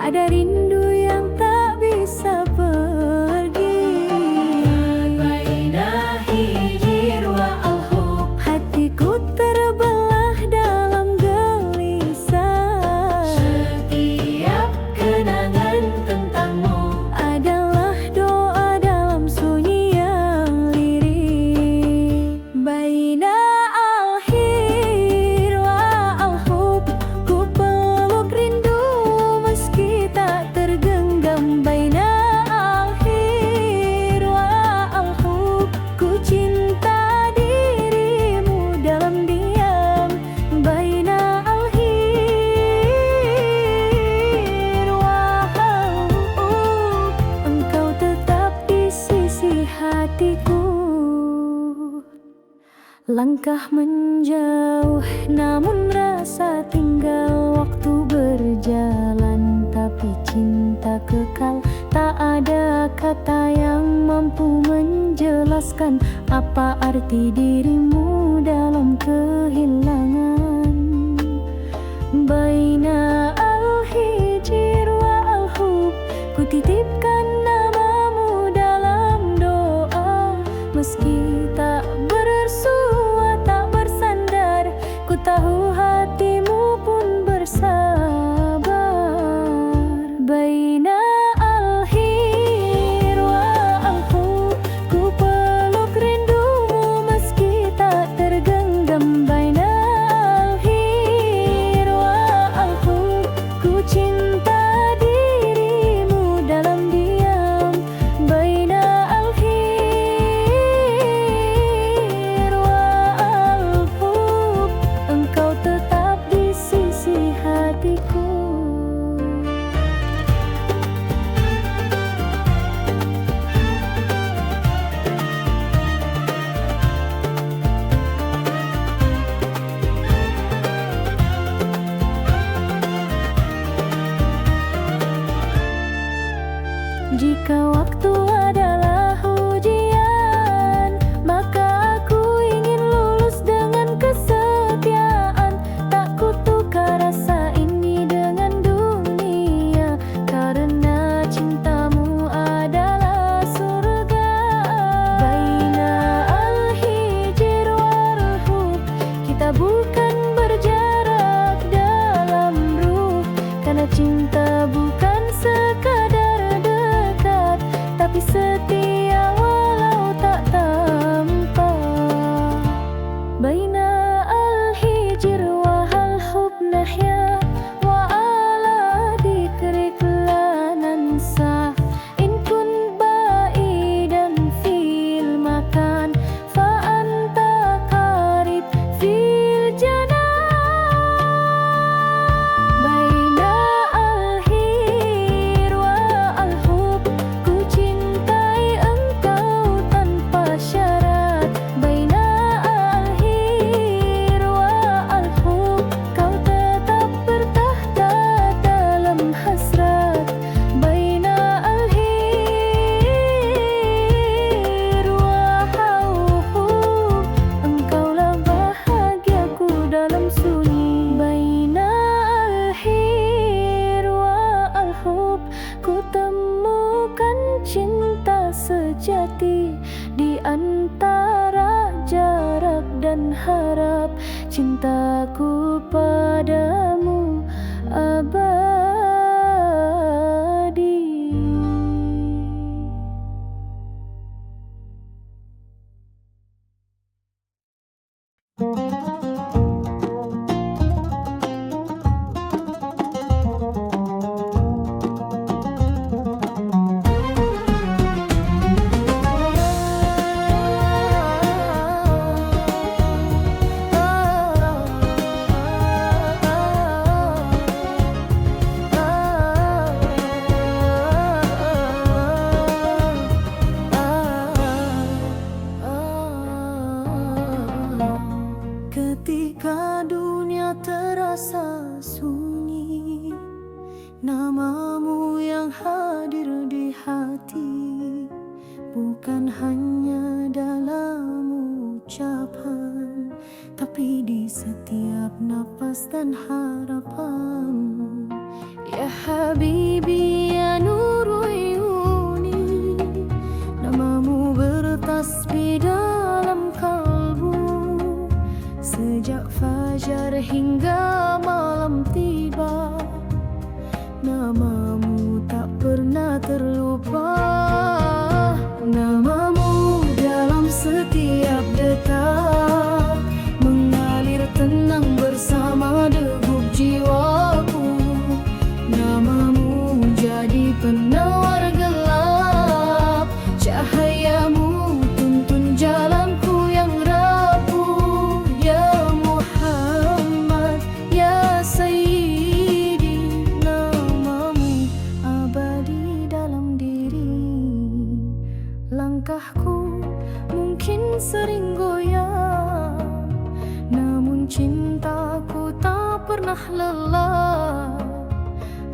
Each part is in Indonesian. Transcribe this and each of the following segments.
Ada rindu yang tak bisa pergi. Baina hijir wa al-hub, hatiku terbelah dalam gelisah. Setiap kenangan tentangmu adalah doa dalam sunyi yang lirih. Baina al-hir wa al-hub, ku peluk rindu meski tak tergenggam. Baina al-hir wa al-hub, ku cinta dirimu dalam diam. Baina al-hir wa al-hub, engkau tetap di sisi hatiku. Langkah menjauh namun rasa tinggal, waktu berjalan tapi cinta kekal. Tak ada kata yang mampu menjelaskan apa arti dirimu dalam kehilangan. Baina al-hijir wa al-hub, ku titipkan namamu dalam doa. Meski tak bersua, tak bersandar, ku tahu hatimu pun bersabar. Baina al-hir wa al-hub, ku peluk rindumu meski tak tergenggam. Baina al-hir wa al-hub, ku cinta dirimu dalam diam. Baina al-hir wa al-hub, engkau tetap di sisi hatiku. Jika waktu adalah ujian, maka aku ingin lulus dengan kesetiaan. Tak kutukar rasa ini dengan dunia, karena cintamu adalah surga. Baina al-hijir wal-hub, kita bukan berjarak dalam ruh, karena cinta bukan sekadar dekat, tapi setia walau tak tampak. Baina al-hijir wa al-hub nahya, wa ala dikrik la nansa. In kun ba'idan fil makan, fa anta qarib fil janah. Baina al-hir wa al-hub, ku cintai engkau tanpa syarat. Baina al-hir wa al-hub, kau tetap bertahta dalam hasrat. Baina al-hir wa al-hub, engkaulah bahagiaku dalam sunyi. Baina al-hir wa al-hub, ku temukan cinta sejati di antara jarak dan harap. Cintaku padamu abadi. Ketika dunia terasa sunyi, namamu yang hadir di hati, bukan hanya dalam ucapan, tapi di setiap napas dan harapan. Ya Habib pernah lelah.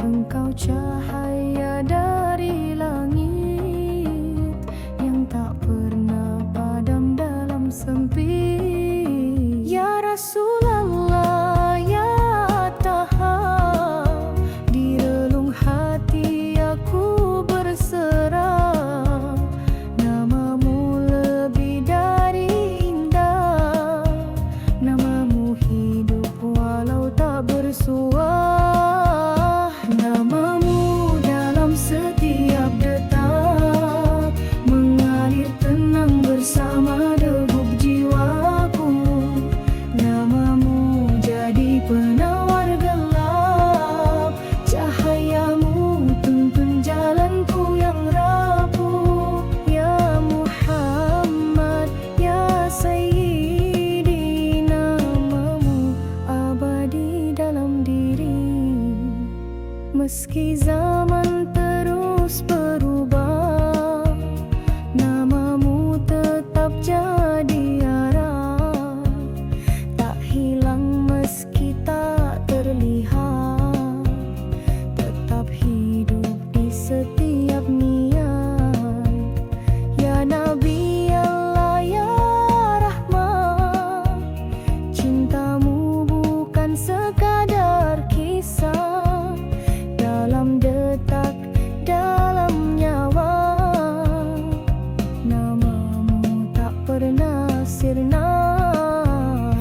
Engkau cahaya dari langit yang tak pernah padam dalam sempit. Ya Rasulullah, ya Taha, di relung hati aku berserah. Namamu lebih dari indah, namamu hidup walau tak bersuah. Namamu dalam setiap detak mengalir tenang bersama degup jiwaku. Namamu jadi penawar gelap, cahayamu tuntun jalanku yang rapuh. Ya Muhammad, ya Sayyidi, namamu abadi dalam diri. Meski zaman terus berubah, namamu tetap jadi arah. Tak hilang meski tak terlihat, tetap hidup di setiap niat. Ya Nabi Allah, ya Rahmat, cintamu bukan sekadar kisah, dalam detak, dalam nyawa. Namamu tak pernah sirna.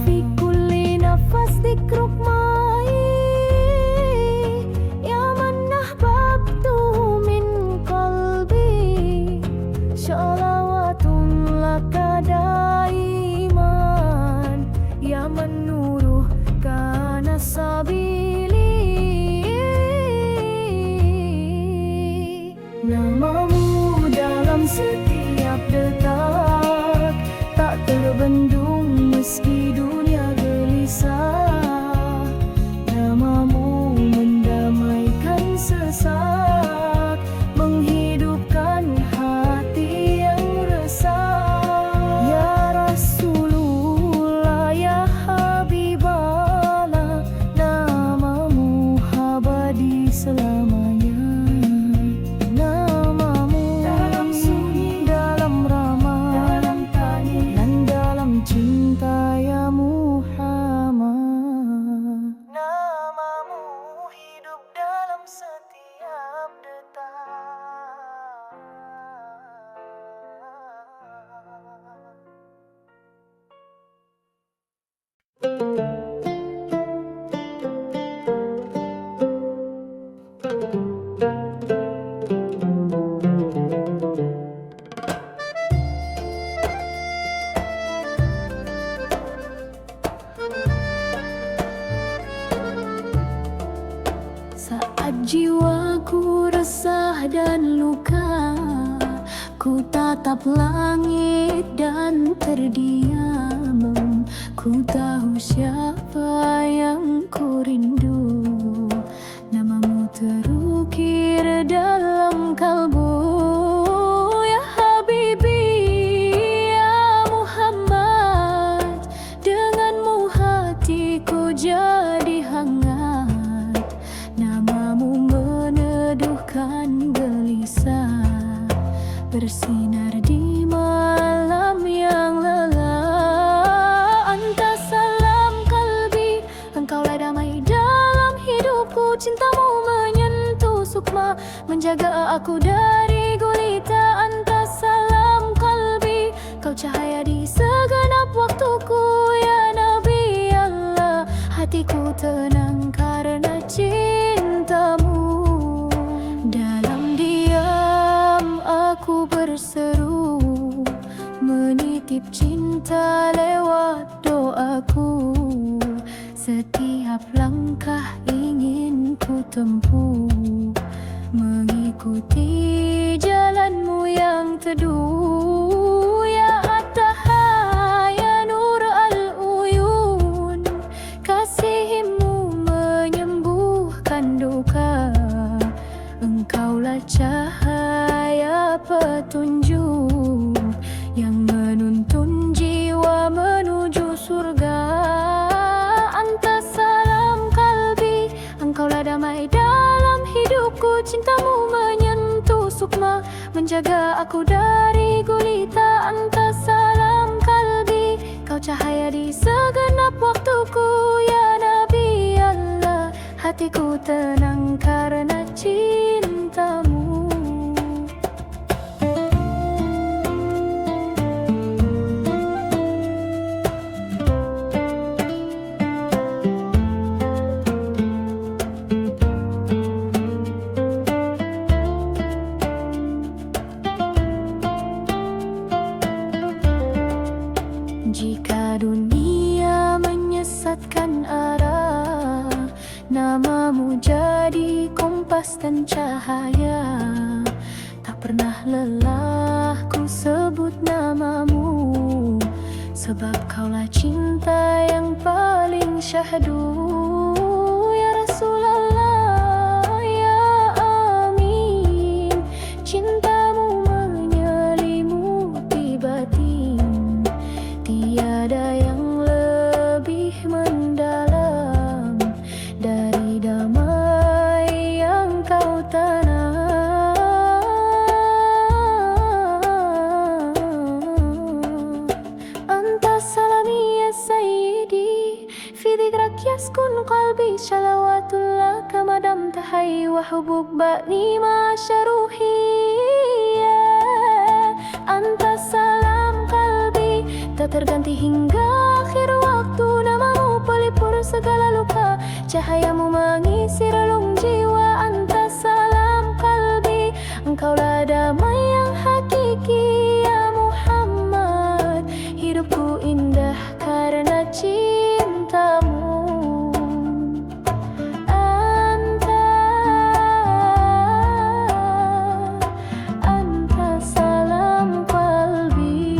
Fi kulli nafas dzikruk mai, ya man ahbabtu min qalbi. Sholawatun laka daiman, ya man nuruh kana sabili. Namamu dalam setiap detak tak terbendung meski dunia gelisah. Namamu mendamaikan sesak, menghidupkan hati yang resah. Ya Rasulullah, ya Habiballah, namamu abadi selamanya. Namamu dalam sunyi, dalam ramah, dalam tani, dan dalam cinta, ya Muhammad. Namamu hidup dalam setiap detak. Saat jiwaku resah dan luka, ku tatap langit dan terdiam. Ku tahu siapa yang ku rindu, namamu terukir dalam kalbu. Ya Habibi, ya Muhammad, denganmu hatiku jadi hangat. Namamu meneduhkan gelisah, bersinar di malam yang lelah. Anta salam kalbi, engkaulah damai dalam hidupku. Cintamu menyentuh sukma, menjaga aku dari gulita. Anta salam kalbi, kau cahaya di segenap waktuku. Ya Nabi Allah, hatiku tenang karena cintamu. Dalam diam aku berseru, menitip cinta lewat doaku. Setiap langkah ingin ku tempuh, mengikuti jalanmu yang teduh. Ya At-Taha, ya Nur al-Uyun, kasihmu menyembuhkan duka. Engkaulah cahaya petunjuk yang menuntun jiwa menuju surga. Anta salam kalbi, cintamu menyentuh sukma, menjaga aku dari gulita. Anta salam kalbi, kau cahaya di segenap waktuku. Ya Nabi Allah, hatiku tenang karena cintamu. Jika dunia menyesatkan arah, namamu jadi kompas dan cahaya. Tak pernah lelah ku sebut namamu, sebab kaulah cinta yang paling syahdu. Ya Rasulullah, ya Amin, cintamu menyelimuti batin. Tiada yang lebih mendalam dari damai yang kau tanam. Anta salami ya sayyidi, fi dhikrak yaskun qalbi. Salawatullah kamadam tahai wa hubuk ba'ni ma syaruhi. Anta salam kalbi, tak terganti hingga akhir waktu. Namamu pelipur segala luka, cahayamu mengisi relung jiwa. Anta salam kalbi, engkaulah damai yang hakiki. Ya Muhammad, hidupku indah karena cintamu. Anta salam kalbi,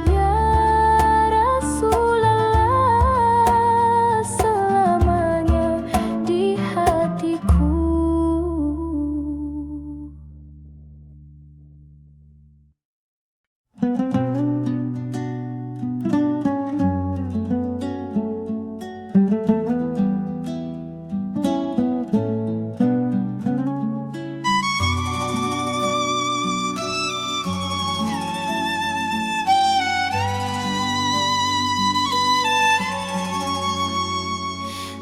ya Rasulullah, selamanya di hatiku.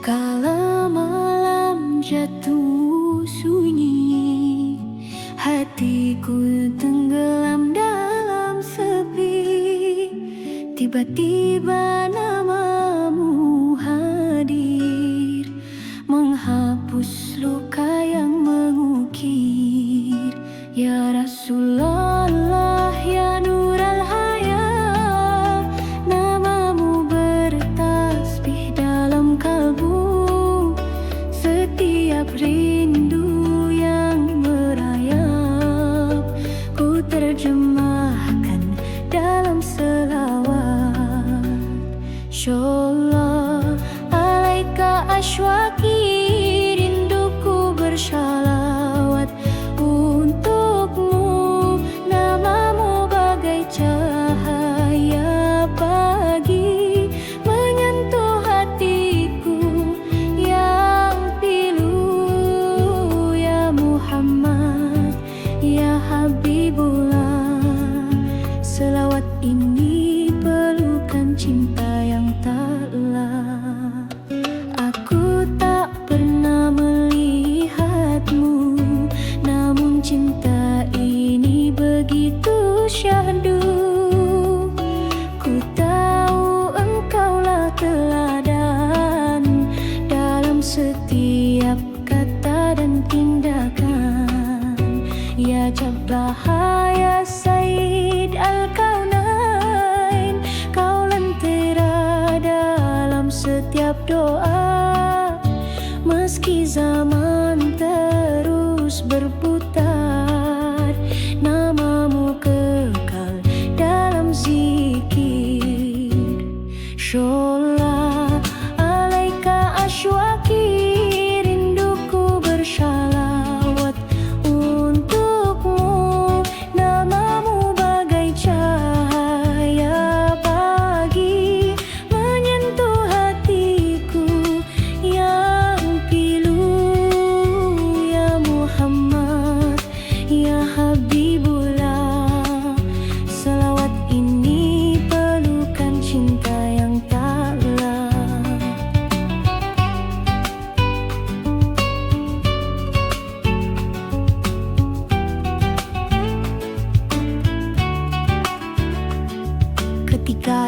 Kala malam jatuh sunyi, hatiku tenggelam dalam sepi. Tiba-tiba namamu hadir, menghapus luka yang mengukir. Ya Rasulullah, ya Nural Hayat, namamu bertasbih dalam kalbu. Setiap rindu yang merayap, ku terjemahkan dalam selawat. Shollallahu alaika ashwaki, rinduku bersalawat untukmu. Namamu bagai cahaya pagi, menyentuh hatiku yang pilu. Ya Muhammad, ya Habibullah, selawat ini pelukan cinta yang tak lelah. Aku tak pernah melihatmu, namun cinta ini begitu syahdu. Ku tahu engkaulah teladan dalam setiap kata dan tindakan. Ya Jablah, ya Sayyid Al-Kaunain, kau lentera dalam setiap doa. Meski zaman terus berputar, namamu kekal dalam zikir. Shollallahu alaika ashwaki, rinduku bersalawat untukmu. Namamu bagai cahaya pagi, menyentuh hatiku yang pilu.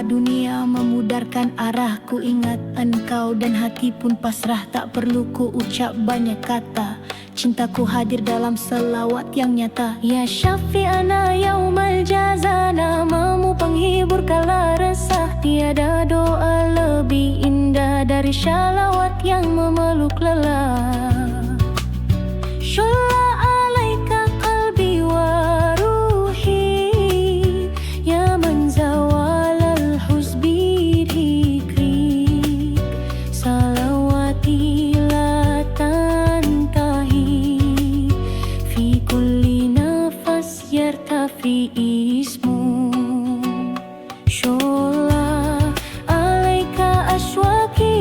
dunia memudarkan arah. Ku ingat engkau dan hati pun pasrah. Tak perlu ku ucap banyak kata, cintaku hadir dalam selawat yang nyata. Ya syafi'ana yaumal jaza, namamu penghibur kala resah. Tiada doa lebih indah dari syalawat yang memeluk lelah. Sholla alaika qalbi wa ruhi, ya man zawalal husbi dhikri. Salawati la tantahi, fi kulli nafas yartafi ismu. Sholla alaika aswaki,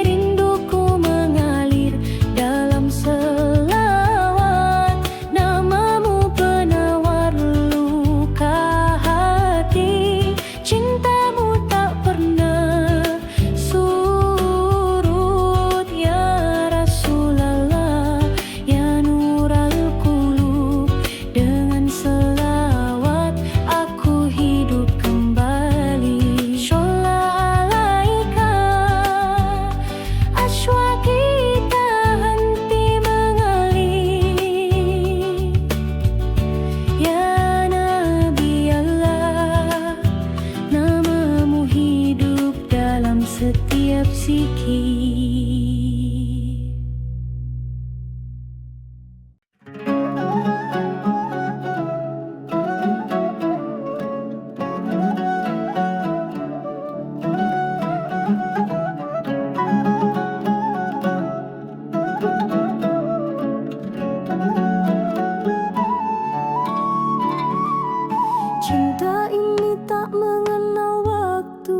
rinduku mengalir dalam selawat. Namamu penawar luka hati, cintamu tak pernah surut. Ya Rasulallah, ya nural qulub, dengan selawat aku hidup kembali. Sholla alaika aswaki, tak henti mengalir. Ya Nabi Allah, namamu hidup dalam setiap zikir. Cinta ini tak mengenal waktu,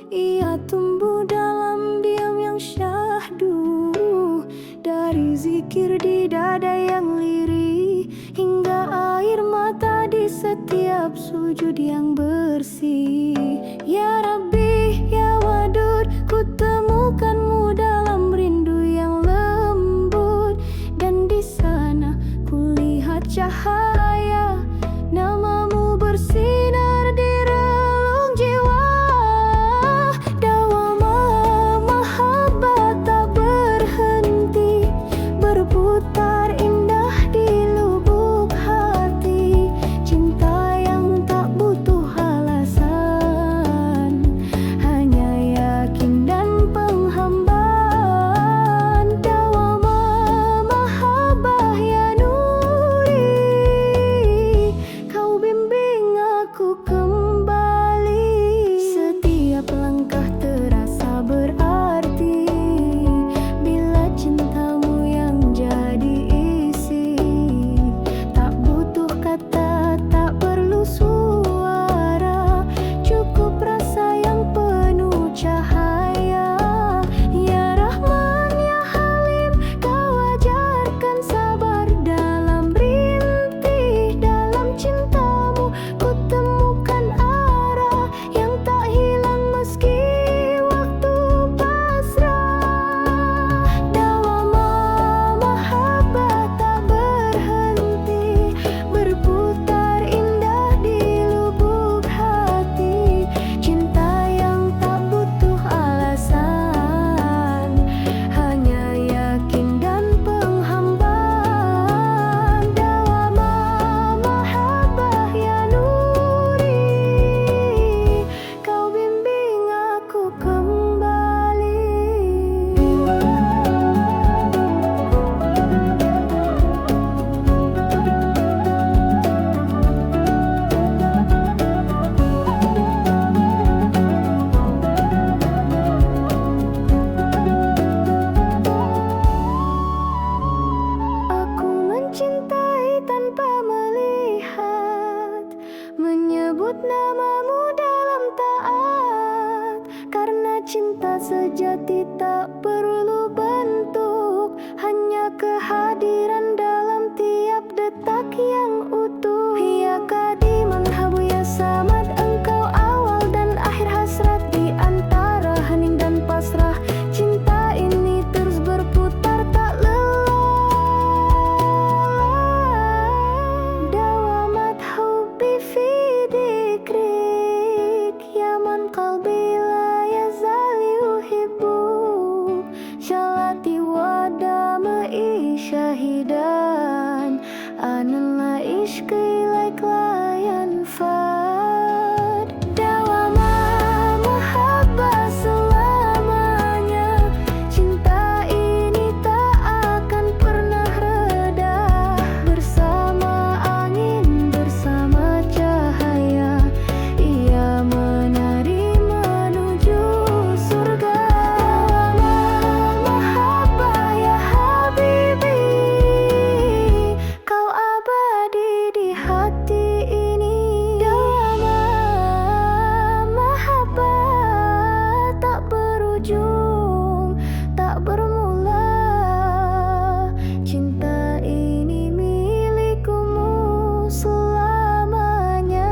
ia tumbuh dalam diam yang syahdu. Dari zikir di dada yang lirih, hingga air mata di setiap sujud yang bersih. Ya Rabbi, ya Wadud, ku temukanmu dalam rindu yang lembut. Dan di sana ku lihat cahaya, namamu bersinar di relung jiwa. Dawama mahabbah tak berhenti, berputar indah di lubuk hati. Cinta yang tak butuh alasan, hanya yakin dan penghambaan. Dawama mahabbah ya nuri, kau bimbing aku kembali. Setiap langkah terasa berarti, bila cintamu yang jadi isi. Tak butuh kata, tak perlu suara, cukup rasa yang penuh cahaya. Ya Rahman, ya Halim, kau ajarkan sabar dalam rintih. Dalam cintamu ku temukan arah yang tak hilang meski waktu pasrah. Dawama mahabbah tak berhenti, berputar indah di lubuk hati. Cinta yang tak butuh alasan, hanya yakin dan penghambaan. Dawama mahabbah ya nuri, kau bimbing aku kembali. Aku mencintai tanpa melihat, menyebut namamu dalam taat. Karena cinta sejati tak perlu bentuk, hanya kehadiran dalam tiap detak yang utuh. Ya Qadiman Habu ya Samad, engkau awal dan akhir hasrat. Di antara hening dan pasrah, cinta ini terus berputar tak lelah. Dawamat hubbi fi dzikrik, wahidan anallah ishqi like layan fad dawama mahabbah selamanya cinta ini tak akan pernah reda bersama angin bersama cahaya ia menari menuju surga mahabbah ya habibi kau abadi di hati ini dawama mahabbah tak berujung tak bermula cinta ini milikmu selamanya.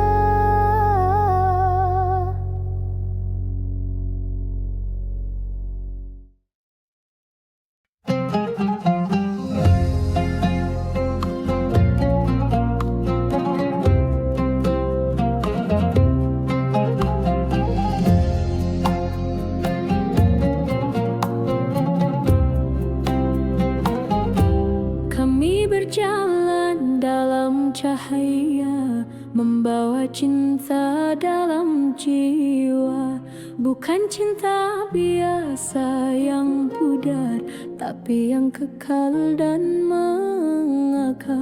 Kami berjalan dalam cahaya, membawa cinta dalam jiwa. Bukan cinta biasa yang pudar, tapi yang kekal dan mengakar.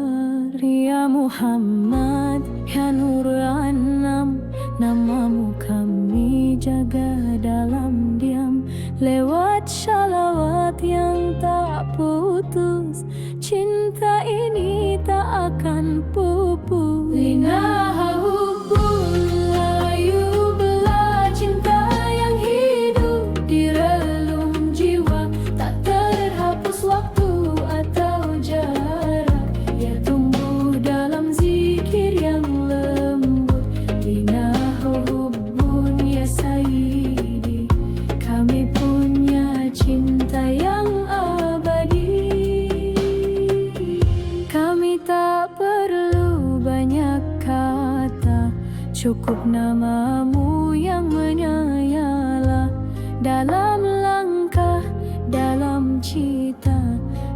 Ya Muhammad, ya Nur Anam, namamu kami jaga dalam diam. Lewat shalawat yang tak putus, cinta ini tak akan pupus. Linaha hubbun la yubla, cinta yang hidup di relung jiwa, tak terhapus waktu atau jarak. Ia tumbuh dalam zikir yang lembut. Linaha hubbun ya sayyidi, kami punya cinta yang abadi. Kami tak perlu banyak kata, cukup namamu yang menyala. Dalam langkah, dalam cita,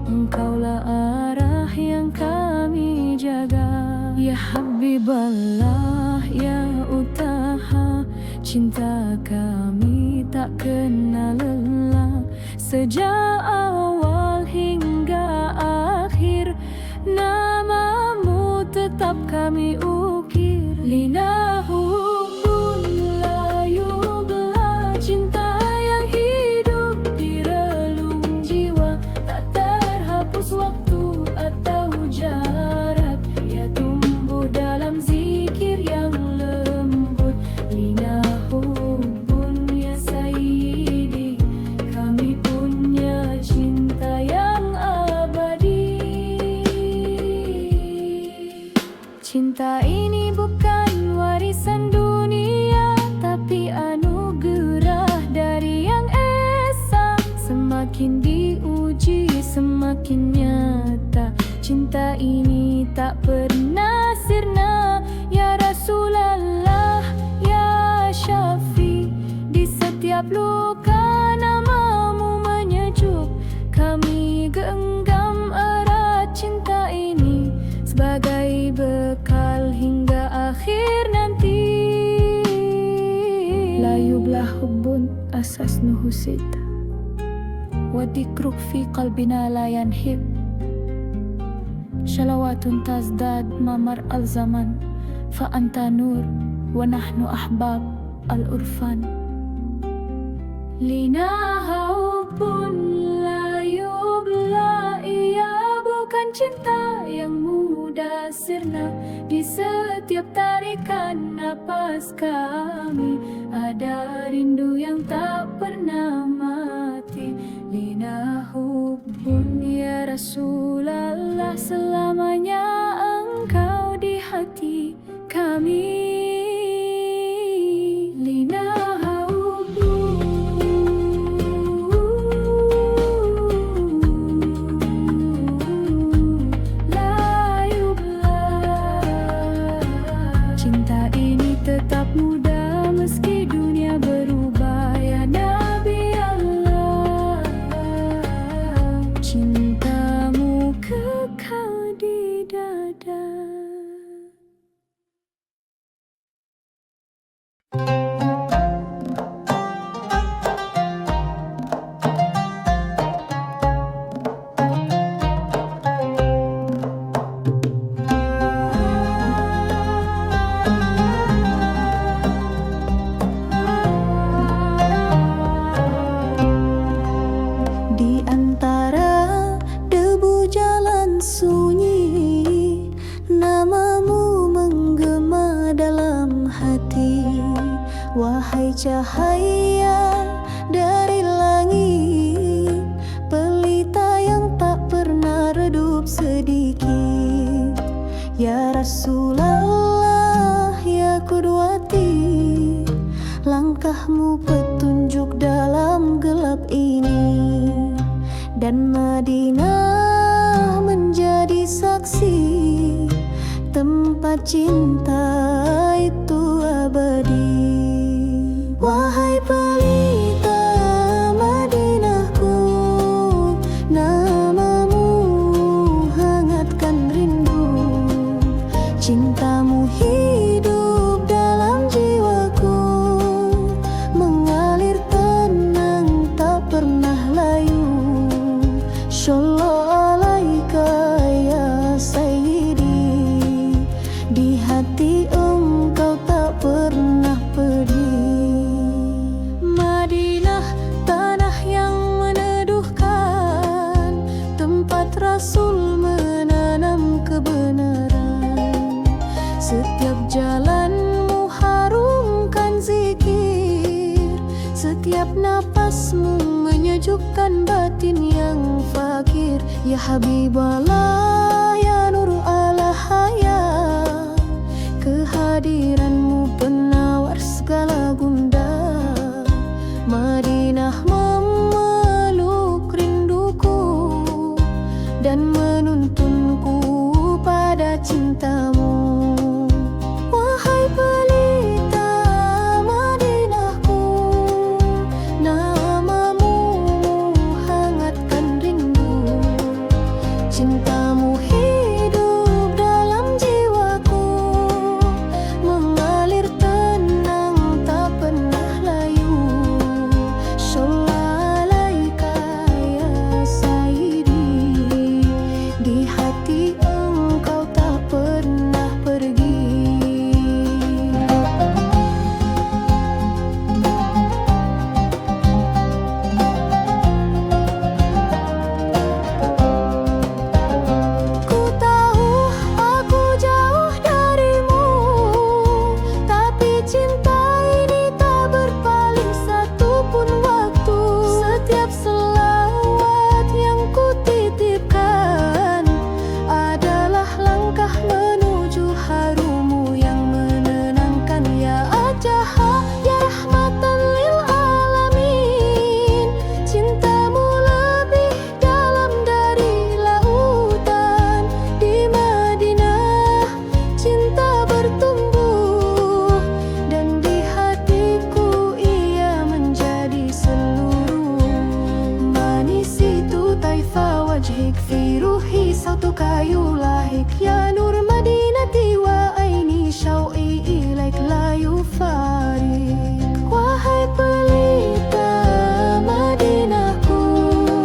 engkaulah arah yang kami jaga. Ya Habiballah, ya Utaha, cinta kami tak kenal lelah. Sejak awal hingga akhir, namamu tetap kami ukir. Linahu hubbun la yubla, cinta yang hidup di relung jiwa, tak terhapus waktu atau jarak. Ia tumbuh dalam zikir yang lembut. Linahu hubbun ya sayyidi, kami punya cinta yang abadi. Cinta ini bukan warisan dunia, tapi anugerah dari Yang Esa. Semakin diuji, semakin nyata. Cinta ini tak pernah sirna. Ya Rasulallah, ya Syafi, di setiap luka namamu menyejuk. Kami genggam erat cinta ini sebagai bekal hingga akhir nanti. La yublah hubbun asas nuhusid, wa dikruk fi qalbina la yanhib. Shalawatun tazdad mamar al-zaman, fa anta nur wa nahnu ahbab al-urfan. Linaha hubbun la yubla, ia bukan cinta yang mudah sirna. Di setiap tarikan napas kami ada rindu yang tak pernah mati. Linaha hubbun ya Rasulallah, selamanya engkau di hati kami. Linaha cinta ini tetap muda meski dunia berubah. Ya Nabi Allah, cintamu cahaya dari langit, pelita yang tak pernah redup sedikit. Ya Rasulullah, ya Qudwati, langkahmu petunjuk dalam gelap ini, dan Madinah menjadi saksi, tempat cinta itu abadi. Wahai pelita Madinahku, namamu hangatkan rindu, cintamu hidup dalam jiwaku, mengalir tenang tak pernah layu. Shallallahu alaika ya Sayyidi, di hati engkau tak pernah pedih. Madinah, tanah yang meneduhkan, tempat Rasul menanam kebenaran. Setiap jalanmu harumkan zikir, setiap napasmu menyejukkan batin yang fakir. Ya Habiballah, ya Nur ala hayat, kehadiranmu penawar segala gundah. Madinah memeluk rinduku dan menuntunku pada cintamu. Wahai pelita Madinahku, namamu hangatkan rindu, cintamu hidup dalam jiwaku, mengalir tenang tak pernah layu. Shallallahu alaika ya Sayyidi, di hati engkau tak pernah pergi. Ku tahu aku jauh darimu, tapi cinta ini tak berpaling satupun waktu. Setiap selawat yang ku titipkan adalah langkah menuju harumu yang menenangkan. Ya Ajaha, ya rahmatan lil alamin, cintamu lebih dalam dari lautan. Di Madinah cinta bertumbuh, dan di hatiku ia menjadi seluruh. Manis itu taifa wajhik, fi ruhi sautuka yulahik. Ya Nur Madinati wa aini syau'i ilaik la yufarik. Wahai pelita Madinahku,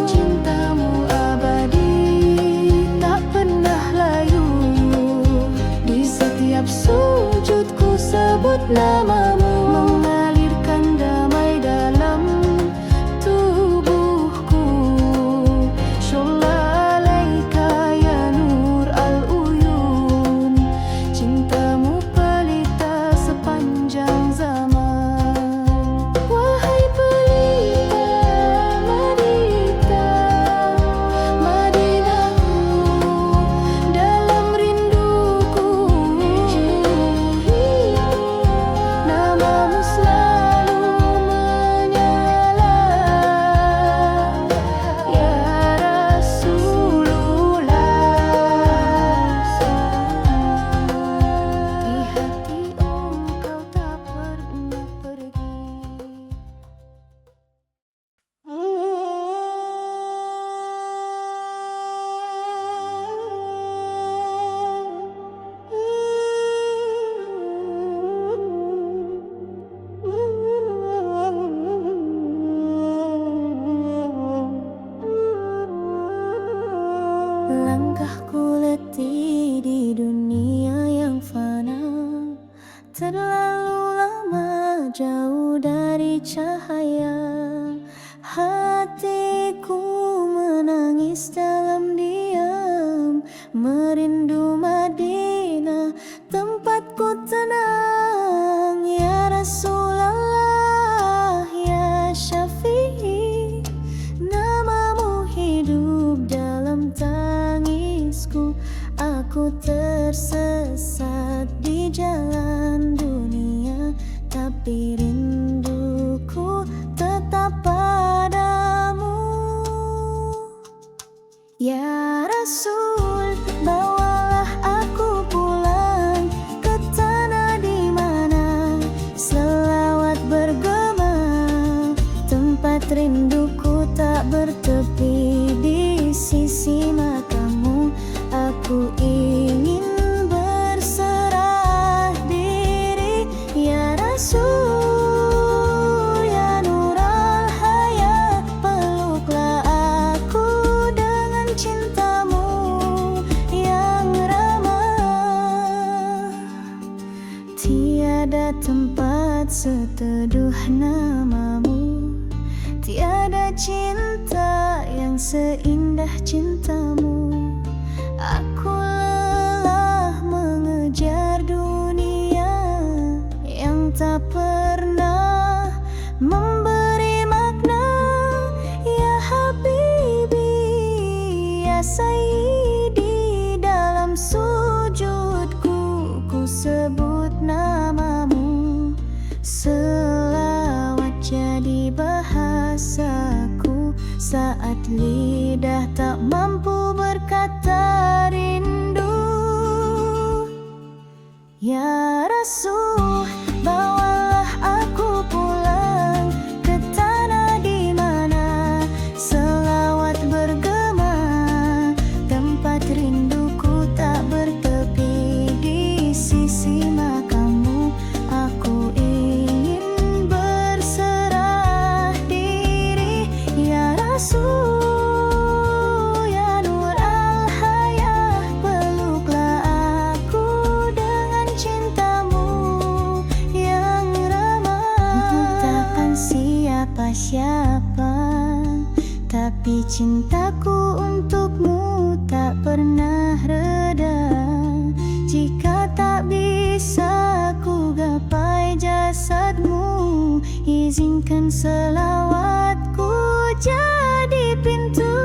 cintamu abadi tak pernah layu. Di setiap sujudku sebut namamu, mengalirkan damai dalam tubuhku. Shallallahu alaika ya Nur al-uyun, cintamu pelita sepanjang zaman. Wahai pelita Madinahku, dalam rinduku, namamu selalu menyala. Ya Rasulullah, di hati engkau tak pernah pergi. Langkahku letih di dunia yang fana, terlalu lama jauh dari cahaya. Hatiku menangis dalam diam, merindu Madinah, tempatku tenang. Ya Rasulullah, Aku tersesat di jalan dunia, tapi rinduku tetap padamu. Ya Rasul, bawalah aku pulang ke tanah di mana selawat bergema, tempat rinduku tak bertepi di sisi matamu. Aku ingin berserah diri, ya Rasul, ya Nur al-Hayat, peluklah aku dengan cintamu yang ramah. Tiada tempat seteduh namamu, tiada cinta yang seindah cintamu. Aku lelah mengejar dunia yang tak pernah memberi makna. Ya Habibi, ya Sayyidi, dalam sujudku ku sebut namamu. Selawat jadi bahasaku saat lidah tak mampu berkata rindu. Ya Rasul, bawalah aku pulang ke tanah di mana selawat bergema, tempat rinduku tak bertepi di sisi makamu. Aku ingin berserah diri, ya Rasul, ya Nur al-Hayat, peluklah aku dengan cintamu yang ramah. Takkan siapa-siapa, tapi cintaku untukmu tak pernah reda. Jika tak bisa ku gapai jasadmu, izinkan selawatku jadi pintu.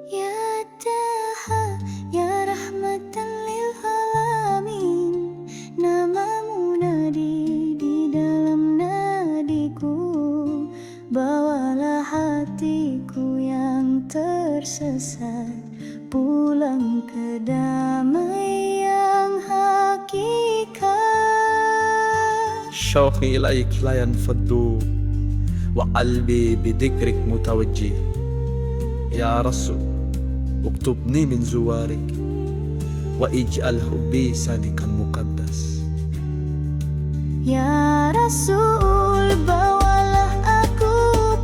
Ya Daha, ya rahmatan lil alamin, namamu nadi di dalam nadiku. Bawalah hatiku yang tersesat pulang ke damai yang hakikat. شوقي إليك لا ينفد وقلبي بذكرك متوجه. يا رسول اكتبني من زوارك واجعل حبي صادقا مقدس. Ya Rasul, bawalah aku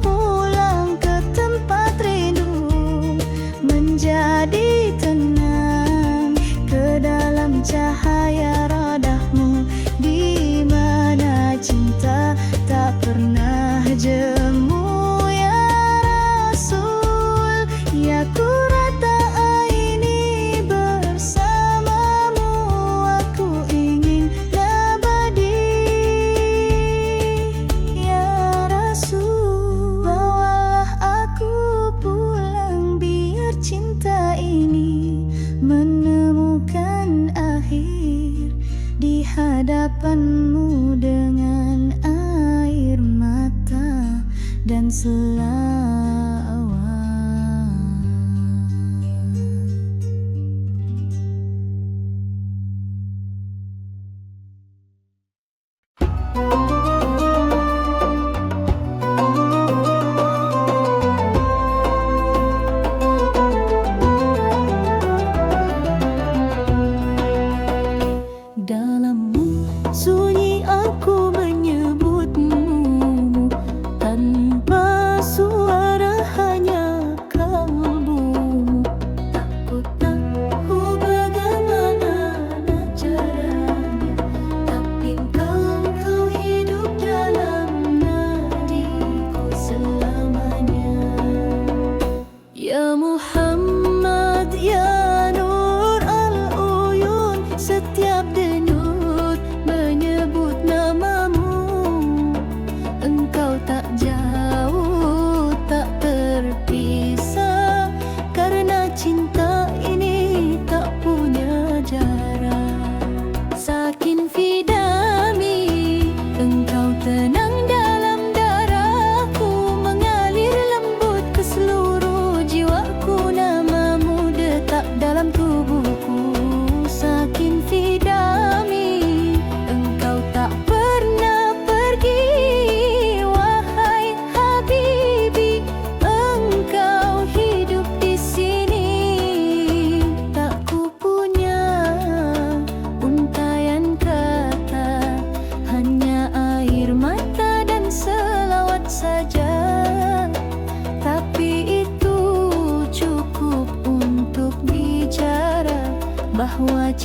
pulang ke tempat rindu, menjadi tenang ke dalam cahaya radahmu, di mana cinta tak pernah jemu. Ya Rasul, ya Qurrata aini, bersamamu aku ingin abadi. Ya Rasul, bawalah aku pulang biar cinta ini menemukan akhir di hadapanmu dengan air mata dan selawat.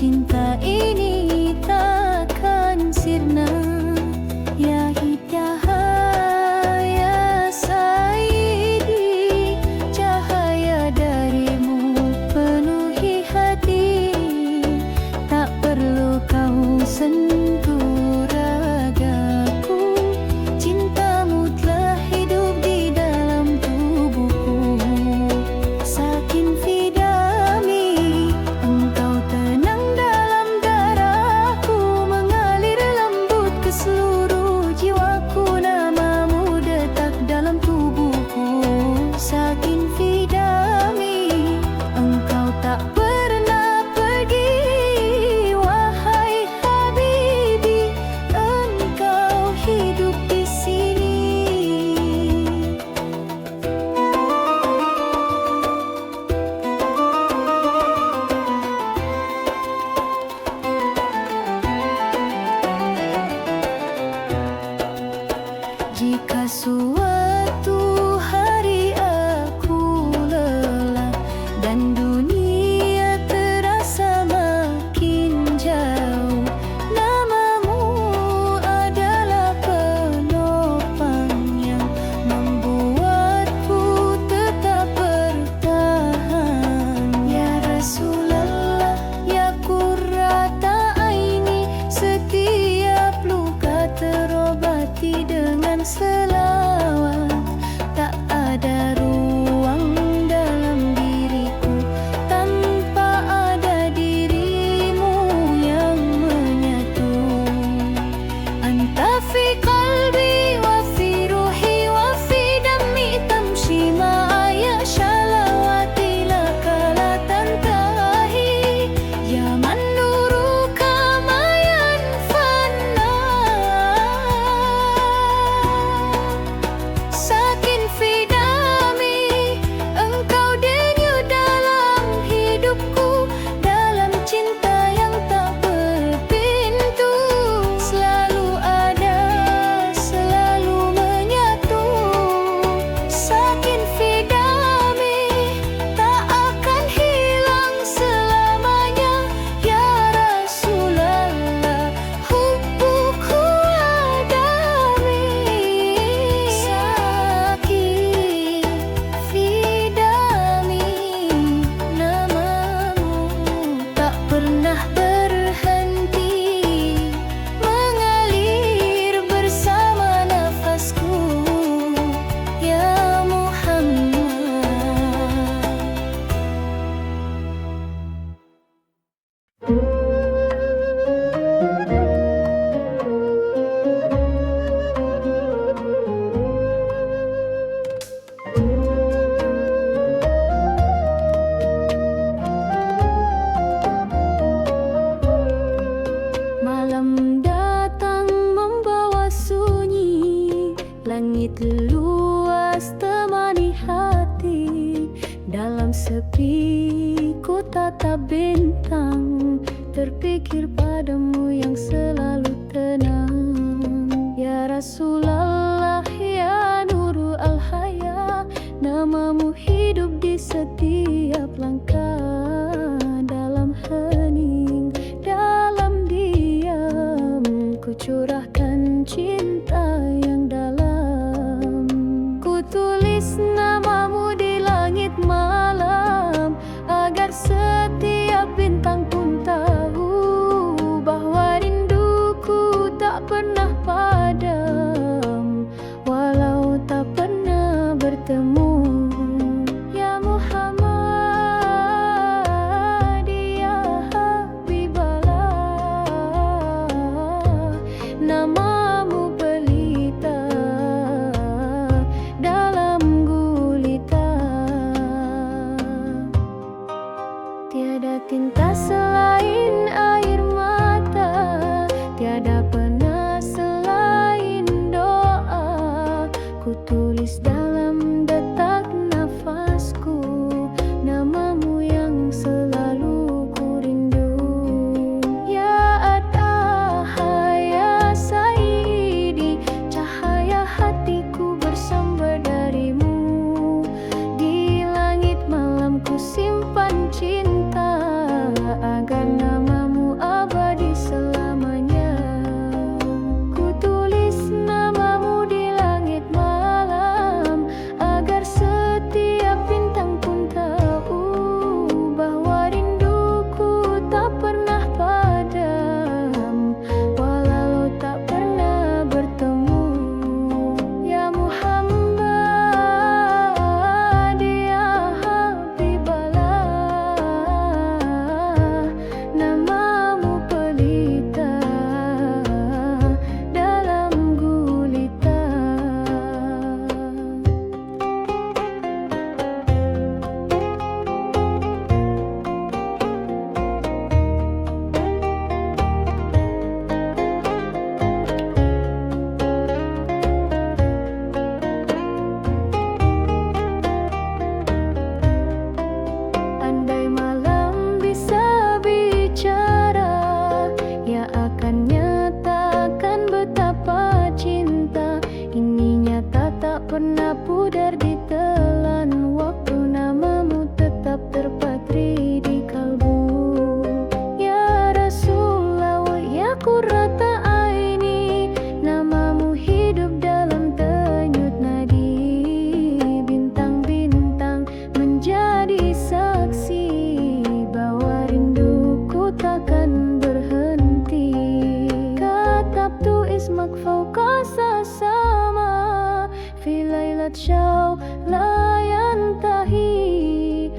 cinta ini takkan sirna. Ya Hidayah Sayyidi, cahaya darimu penuhi hati. Tak perlu kau sentuh ragaku, cintamu telah hidup di dalam tubuhku. Sakin fidami, engkau tenang dalam darahku, mengalir lembut ke seluruh jiwaku. Namamu detak dalam tubuhku. Sakin fidami, engkau tak pernah pergi. Wahai Habibi, engkau hidup di sini. Jika suatu hari aku lelah dan dunia terasa makin jauh, namamu adalah penopang yang membuatku tetap bertahan. Ya Rasulullah, ya Qurrata Aini, setiap luka terobati dengan selawat. Tak ada ruang dalam diriku tanpa ada dirimu yang menyatu. Anta fi qalbi wa fi ruhi wa fi dami, tamshi ma'aya shalawati laka la tantahi. Ya man nuruka ma yanfanna. Sakin fidami, engkau denyut dalam hidupku, dalam cinta yang tak berpintu. Selalu ada, selalu menyatu. Sakin fidami, tak akan hilang selamanya. Ya Rasulullah, hubbuku adami. Sakin fidami, namamu tak pernah berhenti, mengalir bersama nafasku. Ya Muhammad. Malam datang membawa sunyi, langit luas temani hati. Dalam sepi ku tatap bintang, terpikir padamu yang selalu tenang. Ya Rasulullah, ya Nurul Al-Haya, namamu hidup di setiap langkah. Dalam hening, dalam diam, ku curahkan cinta yang dalam. Ku tulis namamu di langit malam, agar setiap bintang pun tahu bahwa rinduku tak pernah padam, walau tak pernah bertemu. Ya Muhammad, ya Habiballah, namamu pelita dalam gulita. Tiada tinta selain air mata, tiada pena selain doa. Ku tulis dalam detak nafasku, namamu yang selalu ku rindu. Ya Ataha, ya Sayyidi, cahaya hatiku bersambar darimu. Di langit malam ku simpan cinta الشوق لا ينتهي